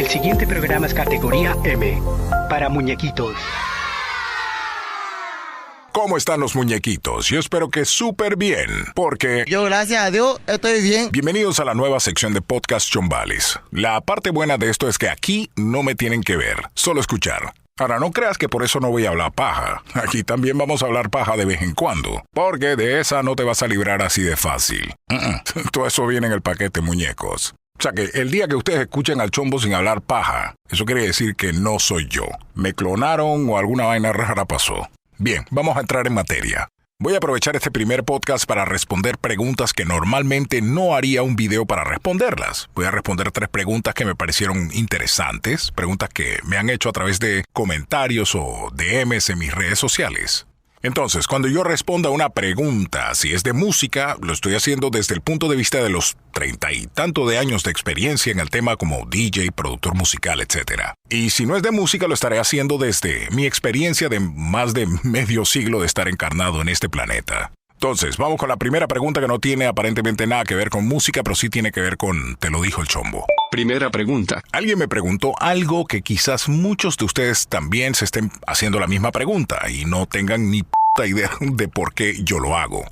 El siguiente programa es categoría M, para muñequitos. ¿Cómo están los muñequitos? Yo espero que súper bien, porque... Yo, gracias a Dios, estoy bien. Bienvenidos a la nueva sección de Podcast Chombales. La parte buena de esto es que aquí no me tienen que ver, solo escuchar. Ahora, no creas que por eso no voy a hablar paja. Aquí también vamos a hablar paja de vez en cuando, porque de esa no te vas a librar así de fácil. Todo eso viene en el paquete, muñecos. O sea que el día que ustedes escuchen al Chombo sin hablar paja, eso quiere decir que no soy yo. Me clonaron o alguna vaina rara pasó. Bien, vamos a entrar en materia. Voy a aprovechar este primer podcast para responder preguntas que normalmente no haría un video para responderlas. Voy a responder 3 preguntas que me parecieron interesantes, preguntas que me han hecho a través de comentarios o DMs en mis redes sociales. Entonces, cuando yo responda una pregunta, si es de música, lo estoy haciendo desde el punto de vista de los 30 y tanto de años de experiencia en el tema como DJ, productor musical, etc. Y si no es de música, lo estaré haciendo desde mi experiencia de más de medio siglo de estar encarnado en este planeta. Entonces, vamos con la primera pregunta que no tiene aparentemente nada que ver con música, pero sí tiene que ver con Te lo dijo el Chombo. Primera pregunta. Alguien me preguntó algo que quizás muchos de ustedes también se estén haciendo la misma pregunta y no tengan ni puta idea de por qué yo lo hago.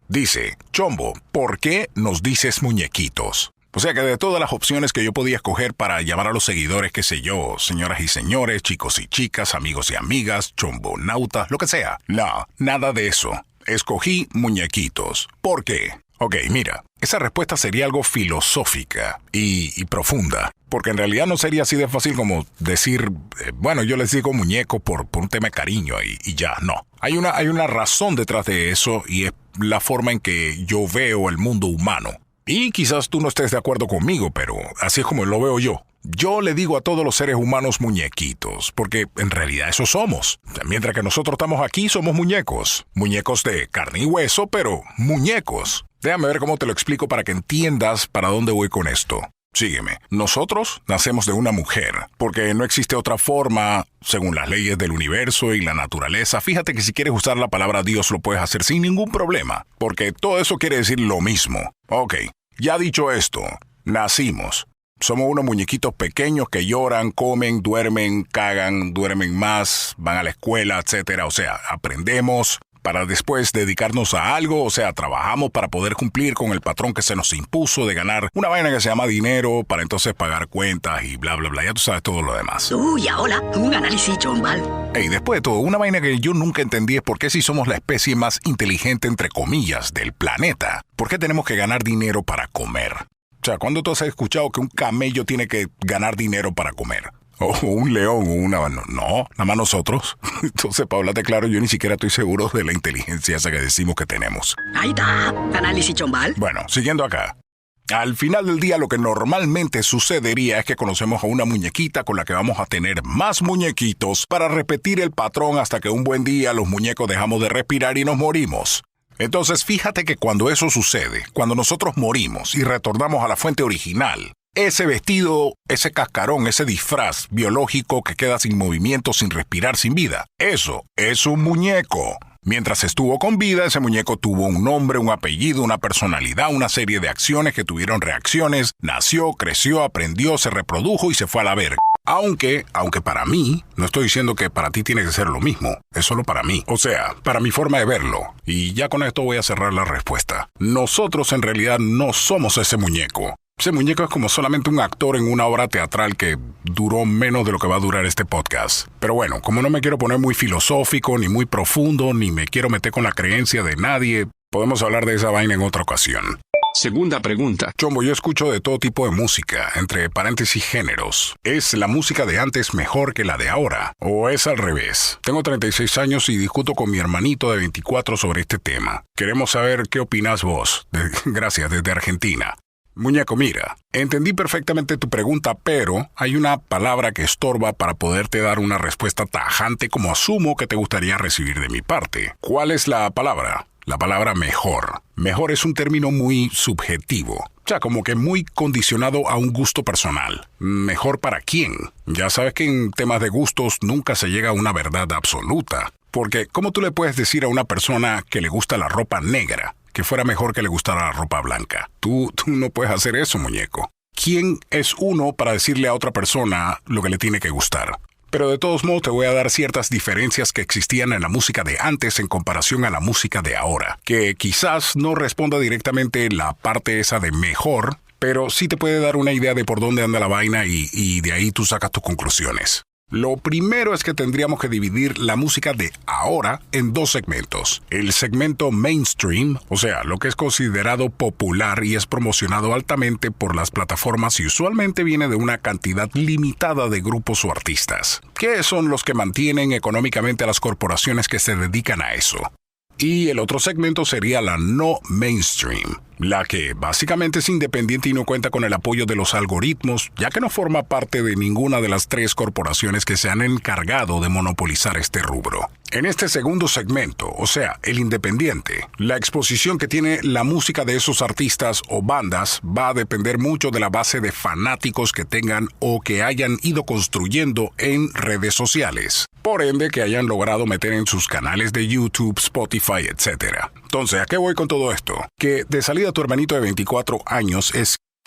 Dice, Chombo, ¿por qué nos dices muñequitos? O sea que de todas las opciones que yo podía escoger para llamar a los seguidores, qué sé yo, señoras y señores, chicos y chicas, amigos y amigas, chombonautas, lo que sea. No, nada de eso. Escogí muñequitos. ¿Por qué? Ok, mira, esa respuesta sería algo filosófica y profunda, porque en realidad no sería así de fácil como decir, bueno, yo les digo muñeco por un tema de cariño y ya, no. Hay una razón detrás de eso y es la forma en que yo veo el mundo humano. Y quizás tú no estés de acuerdo conmigo, pero así es como lo veo yo. Yo le digo a todos los seres humanos muñequitos, porque en realidad eso somos. Mientras que nosotros estamos aquí, somos muñecos. Muñecos de carne y hueso, pero muñecos. Déjame ver cómo te lo explico para que entiendas para dónde voy con esto. Sígueme. Nosotros nacemos de una mujer, porque no existe otra forma, según las leyes del universo y la naturaleza. Fíjate que si quieres usar la palabra Dios lo puedes hacer sin ningún problema, porque todo eso quiere decir lo mismo. Ok, ya dicho esto, nacimos. Somos unos muñequitos pequeños que lloran, comen, duermen, cagan, duermen más, van a la escuela, etc. O sea, aprendemos para después dedicarnos a algo, o sea, trabajamos para poder cumplir con el patrón que se nos impuso de ganar una vaina que se llama dinero para entonces pagar cuentas y bla, bla, bla. Ya tú sabes todo lo demás. Uy, ahora, un análisis chombal. Hey, después de todo, una vaina que yo nunca entendí es por qué si somos la especie más inteligente, entre comillas, del planeta, ¿por qué tenemos que ganar dinero para comer? O sea, ¿cuándo tú has escuchado que un camello tiene que ganar dinero para comer? O un león o una... No, nada más nosotros. Entonces, para hablarte claro, yo ni siquiera estoy seguro de la inteligencia esa que decimos que tenemos. Ahí está, análisis chombal. Bueno, siguiendo acá. Al final del día, lo que normalmente sucedería es que conocemos a una muñequita con la que vamos a tener más muñequitos para repetir el patrón hasta que un buen día los muñecos dejamos de respirar y nos morimos. Entonces, fíjate que cuando eso sucede, cuando nosotros morimos y retornamos a la fuente original, ese vestido, ese cascarón, ese disfraz biológico que queda sin movimiento, sin respirar, sin vida, eso es un muñeco. Mientras estuvo con vida, ese muñeco tuvo un nombre, un apellido, una personalidad, una serie de acciones que tuvieron reacciones, nació, creció, aprendió, se reprodujo y se fue a la verga. Aunque para mí, no estoy diciendo que para ti tiene que ser lo mismo, es solo para mí. O sea, para mi forma de verlo. Y ya con esto voy a cerrar la respuesta. Nosotros en realidad no somos ese muñeco. Ese muñeco es como solamente un actor en una obra teatral que duró menos de lo que va a durar este podcast. Pero bueno, como no me quiero poner muy filosófico, ni muy profundo, ni me quiero meter con la creencia de nadie, podemos hablar de esa vaina en otra ocasión. Segunda pregunta. Chombo, yo escucho de todo tipo de música, entre paréntesis géneros. ¿Es la música de antes mejor que la de ahora? ¿O es al revés? Tengo 36 años y discuto con mi hermanito de 24 sobre este tema. Queremos saber qué opinas vos. Gracias, desde Argentina. Muñeco, mira, entendí perfectamente tu pregunta, pero hay una palabra que estorba para poderte dar una respuesta tajante como asumo que te gustaría recibir de mi parte. ¿Cuál es la palabra? La palabra mejor. Mejor es un término muy subjetivo. O sea, como que muy condicionado a un gusto personal. ¿Mejor para quién? Ya sabes que en temas de gustos nunca se llega a una verdad absoluta. Porque, ¿cómo tú le puedes decir a una persona que le gusta la ropa negra que fuera mejor que le gustara la ropa blanca? Tú no puedes hacer eso, muñeco. ¿quién es uno para decirle a otra persona lo que le tiene que gustar? Pero de todos modos te voy a dar ciertas diferencias que existían en la música de antes en comparación a la música de ahora, que quizás no responda directamente la parte esa de mejor, pero sí te puede dar una idea de por dónde anda la vaina y de ahí tú sacas tus conclusiones. Lo primero es que tendríamos que dividir la música de ahora en dos segmentos. El segmento mainstream, o sea, lo que es considerado popular y es promocionado altamente por las plataformas y usualmente viene de una cantidad limitada de grupos o artistas, que son los que mantienen económicamente a las corporaciones que se dedican a eso. Y el otro segmento sería la no mainstream, la que básicamente es independiente y no cuenta con el apoyo de los algoritmos, ya que no forma parte de ninguna de las tres corporaciones que se han encargado de monopolizar este rubro. En este segundo segmento, o sea, el independiente, la exposición que tiene la música de esos artistas o bandas va a depender mucho de la base de fanáticos que tengan o que hayan ido construyendo en redes sociales. Por ende, que hayan logrado meter en sus canales de YouTube, Spotify, etc. Entonces, ¿a qué voy con todo esto? Que de salida tu hermanito de 24 años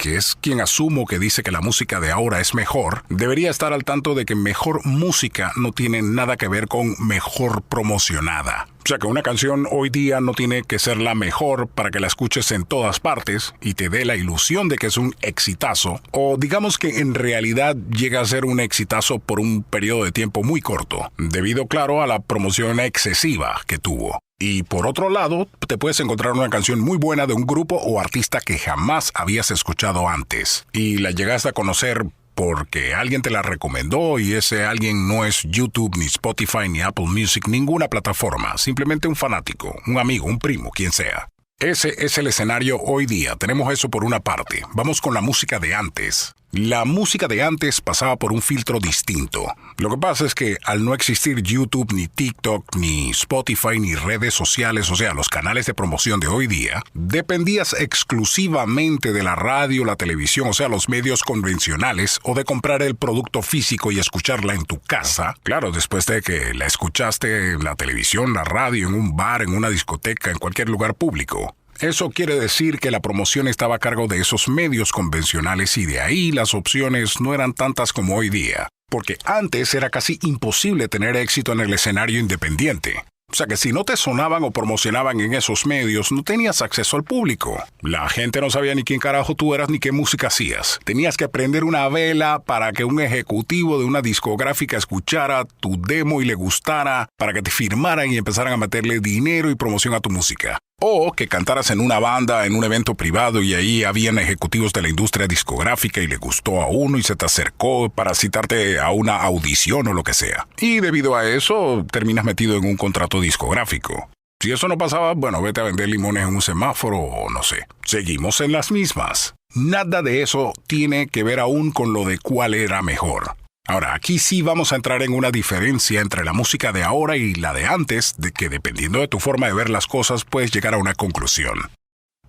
que es quien asumo que dice que la música de ahora es mejor, debería estar al tanto de que mejor música no tiene nada que ver con mejor promocionada. O sea que una canción hoy día no tiene que ser la mejor para que la escuches en todas partes y te dé la ilusión de que es un exitazo, o digamos que en realidad llega a ser un exitazo por un periodo de tiempo muy corto, debido, claro, a la promoción excesiva que tuvo. Y por otro lado, te puedes encontrar una canción muy buena de un grupo o artista que jamás habías escuchado antes, y la llegaste a conocer porque alguien te la recomendó y ese alguien no es YouTube, ni Spotify, ni Apple Music, ninguna plataforma, simplemente un fanático, un amigo, un primo, quien sea. Ese es el escenario hoy día, tenemos eso por una parte. Vamos con la música de antes. La música de antes pasaba por un filtro distinto. Lo que pasa es que al no existir YouTube, ni TikTok, ni Spotify, ni redes sociales, o sea, los canales de promoción de hoy día, dependías exclusivamente de la radio, la televisión, o sea, los medios convencionales, o de comprar el producto físico y escucharla en tu casa. Claro, después de que la escuchaste en la televisión, la radio, en un bar, en una discoteca, en cualquier lugar público. Eso quiere decir que la promoción estaba a cargo de esos medios convencionales y de ahí las opciones no eran tantas como hoy día, porque antes era casi imposible tener éxito en el escenario independiente. O sea que si no te sonaban o promocionaban en esos medios, no tenías acceso al público. La gente no sabía ni quién carajo tú eras ni qué música hacías. Tenías que prender una vela para que un ejecutivo de una discográfica escuchara tu demo y le gustara, para que te firmaran y empezaran a meterle dinero y promoción a tu música. O que cantaras en una banda, en un evento privado y ahí habían ejecutivos de la industria discográfica y le gustó a uno y se te acercó para citarte a una audición o lo que sea. Y debido a eso, terminas metido en un contrato discográfico. Si eso no pasaba, bueno, vete a vender limones en un semáforo o no sé. Seguimos en las mismas. Nada de eso tiene que ver aún con lo de cuál era mejor. Ahora, aquí sí vamos a entrar en una diferencia entre la música de ahora y la de antes, de que dependiendo de tu forma de ver las cosas puedes llegar a una conclusión.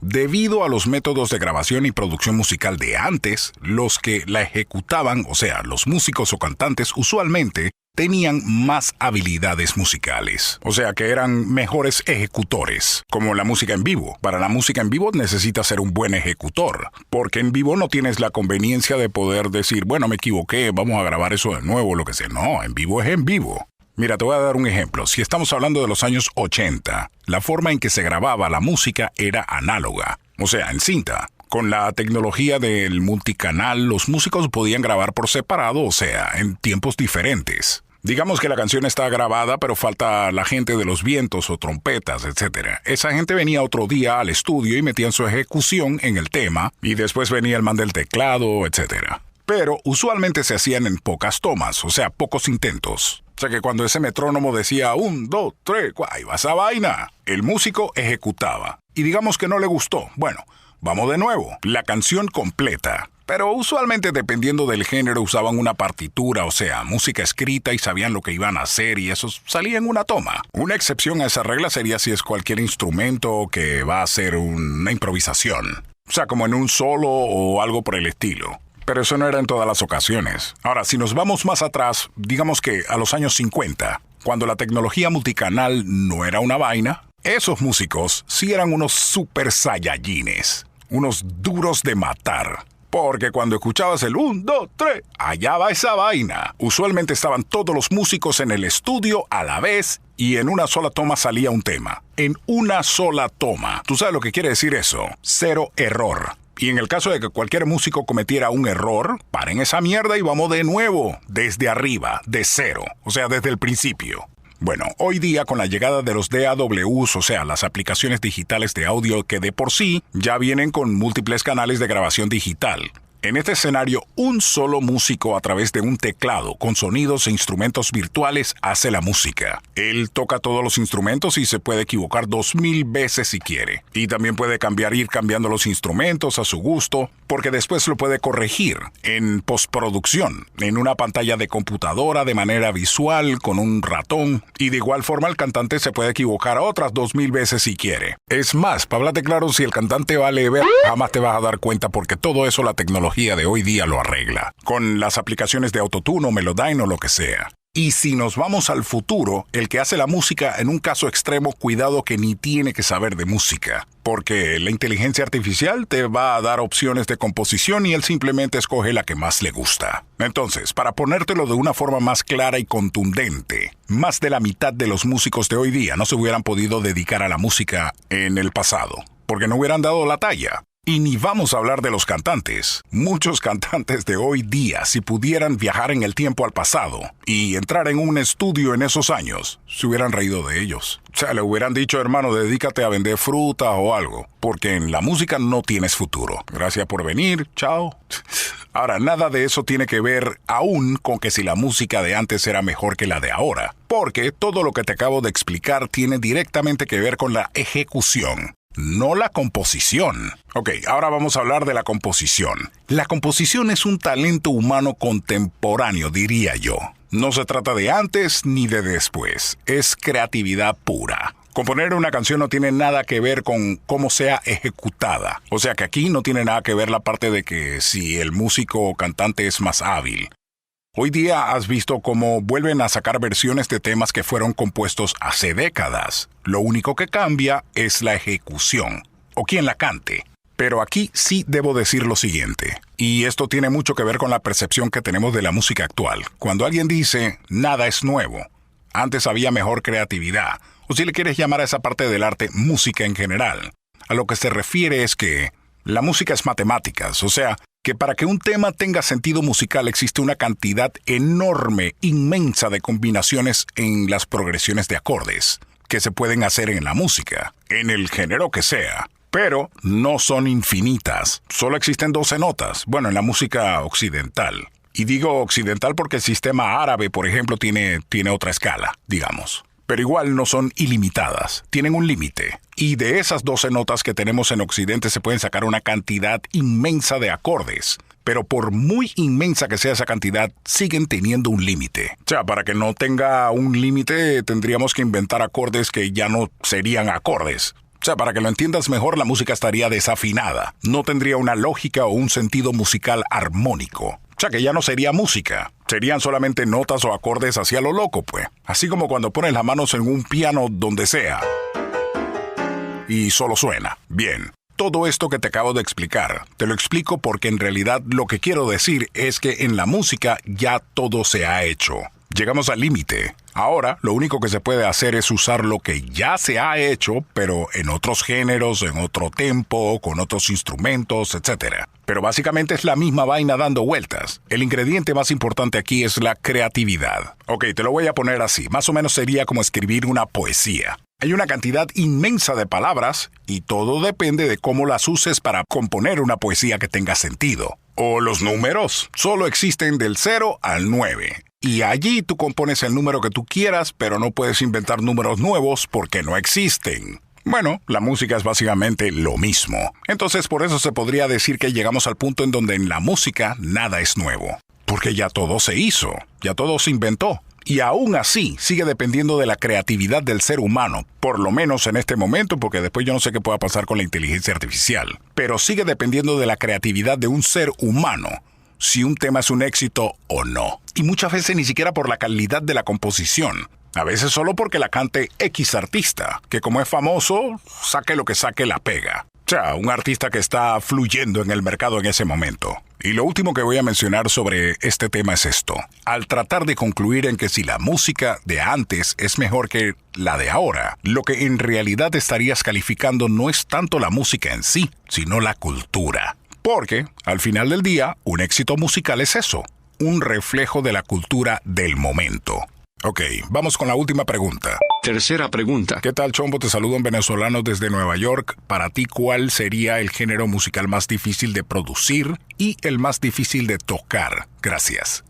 Debido a los métodos de grabación y producción musical de antes, los que la ejecutaban, o sea, los músicos o cantantes, usualmente tenían más habilidades musicales. O sea, que eran mejores ejecutores, como la música en vivo. Para la música en vivo necesitas ser un buen ejecutor, porque en vivo no tienes la conveniencia de poder decir, bueno, me equivoqué, vamos a grabar eso de nuevo, lo que sea. No, en vivo es en vivo. Mira, te voy a dar un ejemplo. Si estamos hablando de los años 80, la forma en que se grababa la música era análoga, o sea, en cinta. Con la tecnología del multicanal, los músicos podían grabar por separado, o sea, en tiempos diferentes. Digamos que la canción está grabada, pero falta la gente de los vientos o trompetas, etc. Esa gente venía otro día al estudio y metían su ejecución en el tema, y después venía el man del teclado, etc. Pero usualmente se hacían en pocas tomas, o sea, pocos intentos. O sea que cuando ese metrónomo decía 1, 2, 3, ahí va esa vaina, el músico ejecutaba. Y digamos que no le gustó. Bueno, vamos de nuevo, la canción completa. Pero usualmente dependiendo del género usaban una partitura, o sea, música escrita y sabían lo que iban a hacer y eso salía en una toma. Una excepción a esa regla sería si es cualquier instrumento que va a ser una improvisación. O sea, como en un solo o algo por el estilo. Pero eso no era en todas las ocasiones. Ahora, si nos vamos más atrás, digamos que a los años 50, cuando la tecnología multicanal no era una vaina, esos músicos sí eran unos super saiyajines, unos duros de matar. Porque cuando escuchabas el 1, 2, 3, allá va esa vaina. Usualmente estaban todos los músicos en el estudio a la vez y en una sola toma salía un tema. En una sola toma. ¿Tú sabes lo que quiere decir eso? Cero error. Y en el caso de que cualquier músico cometiera un error, paren esa mierda y vamos de nuevo, desde arriba, de cero, o sea, desde el principio. Bueno, hoy día con la llegada de los DAWs, o sea, las aplicaciones digitales de audio que de por sí ya vienen con múltiples canales de grabación digital. En este escenario, un solo músico a través de un teclado con sonidos e instrumentos virtuales hace la música. Él toca todos los instrumentos y se puede equivocar 2000 veces si quiere. Y también puede ir cambiando los instrumentos a su gusto, porque después lo puede corregir en postproducción, en una pantalla de computadora de manera visual, con un ratón. Y de igual forma el cantante se puede equivocar otras 2000 veces si quiere. Es más, para hablarte claro, si el cantante vale ver, jamás te vas a dar cuenta porque todo eso la tecnología de hoy día lo arregla, con las aplicaciones de Autotune o Melodyne o lo que sea. Y si nos vamos al futuro, el que hace la música en un caso extremo, cuidado que ni tiene que saber de música, porque la inteligencia artificial te va a dar opciones de composición y él simplemente escoge la que más le gusta. Entonces, para ponértelo de una forma más clara y contundente, más de la mitad de los músicos de hoy día no se hubieran podido dedicar a la música en el pasado, porque no hubieran dado la talla. Y ni vamos a hablar de los cantantes. Muchos cantantes de hoy día, si pudieran viajar en el tiempo al pasado y entrar en un estudio en esos años, se hubieran reído de ellos. O sea, le hubieran dicho, hermano, dedícate a vender fruta o algo, porque en la música no tienes futuro. Gracias por venir, chao. Ahora, nada de eso tiene que ver aún con que si la música de antes era mejor que la de ahora, porque todo lo que te acabo de explicar tiene directamente que ver con la ejecución. No la composición. Ok, ahora vamos a hablar de la composición. La composición es un talento humano contemporáneo, diría yo. No se trata de antes ni de después. Es creatividad pura. Componer una canción no tiene nada que ver con cómo sea ejecutada. O sea que aquí no tiene nada que ver la parte de que si el músico o cantante es más hábil. Hoy día has visto cómo vuelven a sacar versiones de temas que fueron compuestos hace décadas. Lo único que cambia es la ejecución, o quien la cante. Pero aquí sí debo decir lo siguiente, y esto tiene mucho que ver con la percepción que tenemos de la música actual. Cuando alguien dice, nada es nuevo, antes había mejor creatividad, o si le quieres llamar a esa parte del arte música en general, a lo que se refiere es que la música es matemáticas, o sea, que para que un tema tenga sentido musical existe una cantidad enorme, inmensa de combinaciones en las progresiones de acordes que se pueden hacer en la música, en el género que sea. Pero no son infinitas. Solo existen 12 notas, bueno, en la música occidental. Y digo occidental porque el sistema árabe, por ejemplo, tiene otra escala, digamos. Pero igual no son ilimitadas, tienen un límite. Y de esas 12 notas que tenemos en Occidente se pueden sacar una cantidad inmensa de acordes. Pero por muy inmensa que sea esa cantidad, siguen teniendo un límite. O sea, para que no tenga un límite, tendríamos que inventar acordes que ya no serían acordes. O sea, para que lo entiendas mejor, la música estaría desafinada. No tendría una lógica o un sentido musical armónico. O sea, que ya no sería música. Serían solamente notas o acordes hacia lo loco, pues. Así como cuando pones las manos en un piano donde sea. Y solo suena. Bien. Todo esto que te acabo de explicar, te lo explico porque en realidad lo que quiero decir es que en la música ya todo se ha hecho. Llegamos al límite. Ahora, lo único que se puede hacer es usar lo que ya se ha hecho, pero en otros géneros, en otro tempo, con otros instrumentos, etc. Pero básicamente es la misma vaina dando vueltas. El ingrediente más importante aquí es la creatividad. Ok, te lo voy a poner así. Más o menos sería como escribir una poesía. Hay una cantidad inmensa de palabras y todo depende de cómo las uses para componer una poesía que tenga sentido. O los números. Solo existen del 0 al 9. Y allí tú compones el número que tú quieras, pero no puedes inventar números nuevos porque no existen. Bueno, la música es básicamente lo mismo. Entonces por eso se podría decir que llegamos al punto en donde en la música nada es nuevo. Porque ya todo se hizo, ya todo se inventó. Y aún así sigue dependiendo de la creatividad del ser humano, por lo menos en este momento, porque después yo no sé qué pueda pasar con la inteligencia artificial. Pero sigue dependiendo de la creatividad de un ser humano, si un tema es un éxito o no. Y muchas veces ni siquiera por la calidad de la composición. A veces solo porque la cante X artista, que como es famoso, saque lo que saque la pega. O sea, un artista que está fluyendo en el mercado en ese momento. Y lo último que voy a mencionar sobre este tema es esto. Al tratar de concluir en que si la música de antes es mejor que la de ahora, lo que en realidad estarías calificando no es tanto la música en sí, sino la cultura. Porque, al final del día, un éxito musical es eso, un reflejo de la cultura del momento. Ok, vamos con la última pregunta. Tercera pregunta. ¿Qué tal, Chombo? Te saludo en venezolano desde Nueva York. Para ti, ¿cuál sería el género musical más difícil de producir y el más difícil de tocar? Gracias.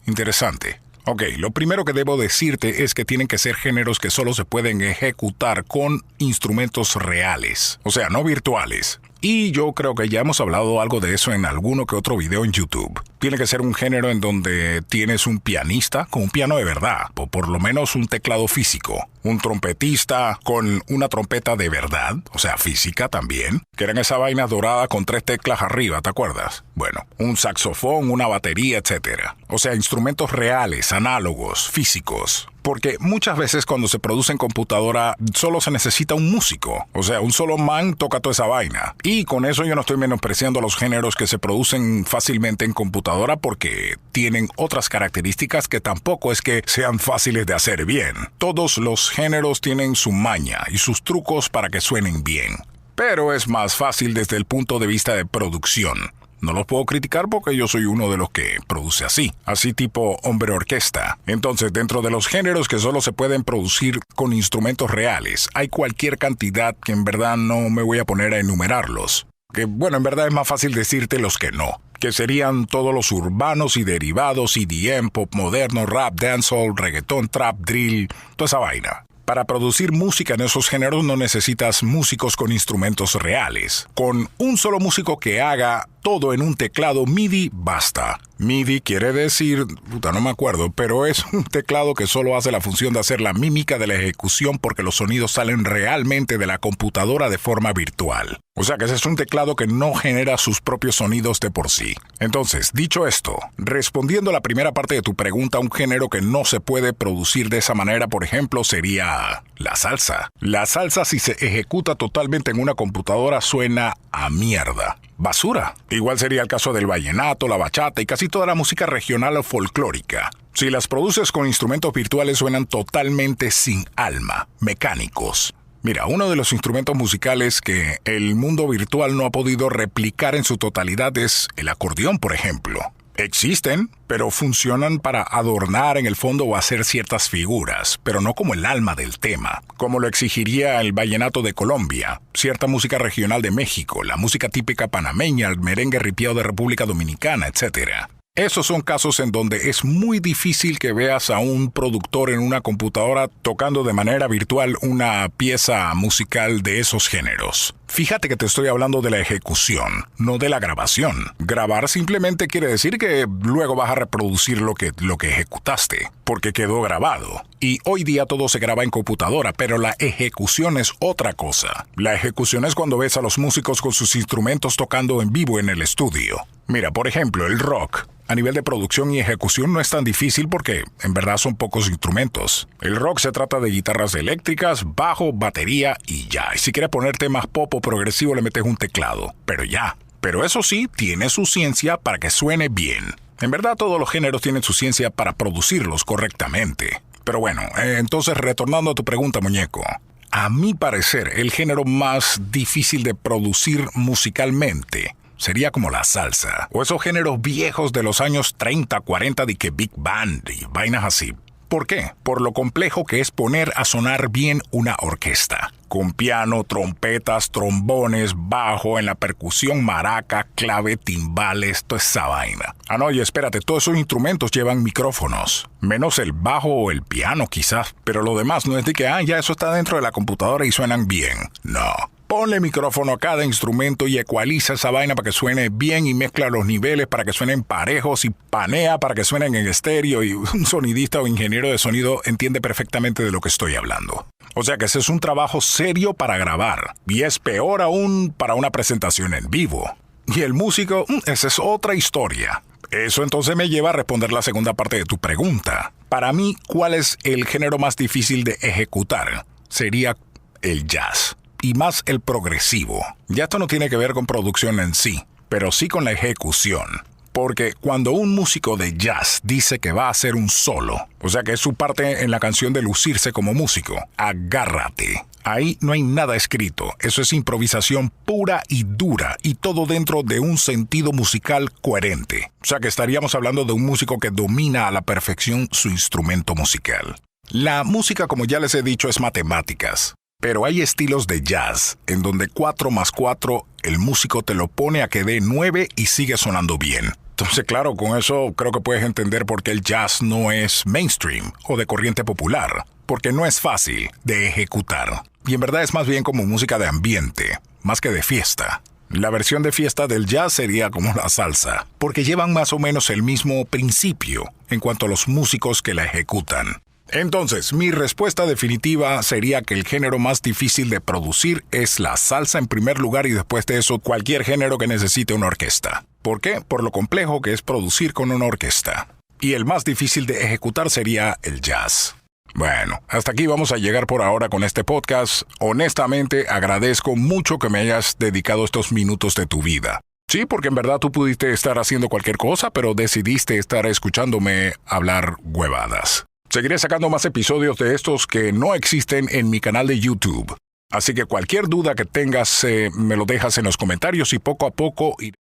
Interesante. Ok, lo primero que debo decirte es que tienen que ser géneros que solo se pueden ejecutar con instrumentos reales, o sea, no virtuales. Y yo creo que ya hemos hablado algo de eso en alguno que otro video en YouTube. Tiene que ser un género en donde tienes un pianista con un piano de verdad, o por lo menos un teclado físico. Un trompetista con una trompeta de verdad, o sea, física también, que eran esa vaina dorada con 3 teclas arriba, ¿te acuerdas? Bueno, un saxofón, una batería, etc. O sea, instrumentos reales, análogos, físicos. Porque muchas veces cuando se produce en computadora solo se necesita un músico. O sea, un solo man toca toda esa vaina. Y con eso yo no estoy menospreciando los géneros que se producen fácilmente en computadora porque tienen otras características que tampoco es que sean fáciles de hacer bien. Todos los géneros tienen su maña y sus trucos para que suenen bien. Pero es más fácil desde el punto de vista de producción. No los puedo criticar porque yo soy uno de los que produce así tipo hombre orquesta. Entonces, dentro de los géneros que solo se pueden producir con instrumentos reales, hay cualquier cantidad que en verdad no me voy a poner a enumerarlos. Que bueno, en verdad es más fácil decirte los que no. Que serían todos los urbanos y derivados, EDM, pop moderno, rap, dancehall, reggaetón, trap, drill, toda esa vaina. Para producir música en esos géneros no necesitas músicos con instrumentos reales. Con un solo músico que haga todo en un teclado MIDI basta. MIDI quiere decir, no me acuerdo, pero es un teclado que solo hace la función de hacer la mímica de la ejecución porque los sonidos salen realmente de la computadora de forma virtual. O sea que ese es un teclado que no genera sus propios sonidos de por sí. Entonces, dicho esto, respondiendo a la primera parte de tu pregunta, un género que no se puede producir de esa manera, por ejemplo, sería la salsa. La salsa, si se ejecuta totalmente en una computadora, suena a mierda. Basura. Igual sería el caso del vallenato, la bachata y casi toda la música regional o folclórica. Si las produces con instrumentos virtuales suenan totalmente sin alma, mecánicos. Mira, uno de los instrumentos musicales que el mundo virtual no ha podido replicar en su totalidad es el acordeón, por ejemplo. Existen, pero funcionan para adornar en el fondo o hacer ciertas figuras, pero no como el alma del tema, como lo exigiría el vallenato de Colombia, cierta música regional de México, la música típica panameña, el merengue ripiao de República Dominicana, etc. Esos son casos en donde es muy difícil que veas a un productor en una computadora tocando de manera virtual una pieza musical de esos géneros. Fíjate que te estoy hablando de la ejecución, no de la grabación. Grabar simplemente quiere decir que luego vas a reproducir lo que ejecutaste, porque quedó grabado. Y hoy día todo se graba en computadora, pero la ejecución es otra cosa. La ejecución es cuando ves a los músicos con sus instrumentos tocando en vivo en el estudio. Mira, por ejemplo, el rock. A nivel de producción y ejecución no es tan difícil porque en verdad son pocos instrumentos. El rock se trata de guitarras eléctricas, bajo, batería y ya. Y si quieres ponerte más pop o progresivo le metes un teclado. Pero ya. Pero eso sí, tiene su ciencia para que suene bien. En verdad todos los géneros tienen su ciencia para producirlos correctamente. Pero bueno, entonces retornando a tu pregunta, muñeco. A mi parecer, el género más difícil de producir musicalmente sería como la salsa, o esos géneros viejos de los años 30, 40 de que Big Band y vainas así. ¿Por qué? Por lo complejo que es poner a sonar bien una orquesta. Con piano, trompetas, trombones, bajo, en la percusión maraca, clave, timbales, toda esa vaina. No, y espérate, todos esos instrumentos llevan micrófonos. Menos el bajo o el piano quizás, pero lo demás no es de que, ya eso está dentro de la computadora y suenan bien. No. Ponle micrófono a cada instrumento y ecualiza esa vaina para que suene bien y mezcla los niveles para que suenen parejos y panea para que suenen en estéreo y un sonidista o ingeniero de sonido entiende perfectamente de lo que estoy hablando. O sea que ese es un trabajo serio para grabar y es peor aún para una presentación en vivo. Y el músico, esa es otra historia. Eso entonces me lleva a responder la segunda parte de tu pregunta. Para mí, ¿cuál es el género más difícil de ejecutar? Sería el jazz. y más el progresivo. Ya esto no tiene que ver con producción en sí, pero sí con la ejecución. Porque cuando un músico de jazz dice que va a hacer un solo, o sea que es su parte en la canción de lucirse como músico, agárrate. Ahí no hay nada escrito, eso es improvisación pura y dura y todo dentro de un sentido musical coherente. O sea que estaríamos hablando de un músico que domina a la perfección su instrumento musical. La música, como ya les he dicho, es matemáticas. Pero hay estilos de jazz en donde 4 más 4 el músico te lo pone a que dé 9 y sigue sonando bien. Entonces, claro, con eso creo que puedes entender por qué el jazz no es mainstream o de corriente popular. Porque no es fácil de ejecutar. Y en verdad es más bien como música de ambiente, más que de fiesta. La versión de fiesta del jazz sería como la salsa, porque llevan más o menos el mismo principio en cuanto a los músicos que la ejecutan. Entonces, mi respuesta definitiva sería que el género más difícil de producir es la salsa en primer lugar y después de eso cualquier género que necesite una orquesta. ¿Por qué? Por lo complejo que es producir con una orquesta. Y el más difícil de ejecutar sería el jazz. Bueno, hasta aquí vamos a llegar por ahora con este podcast. Honestamente, agradezco mucho que me hayas dedicado estos minutos de tu vida. Sí, porque en verdad tú pudiste estar haciendo cualquier cosa, pero decidiste estar escuchándome hablar huevadas. Seguiré sacando más episodios de estos que no existen en mi canal de YouTube. Así que cualquier duda que tengas, me lo dejas en los comentarios y poco a poco iré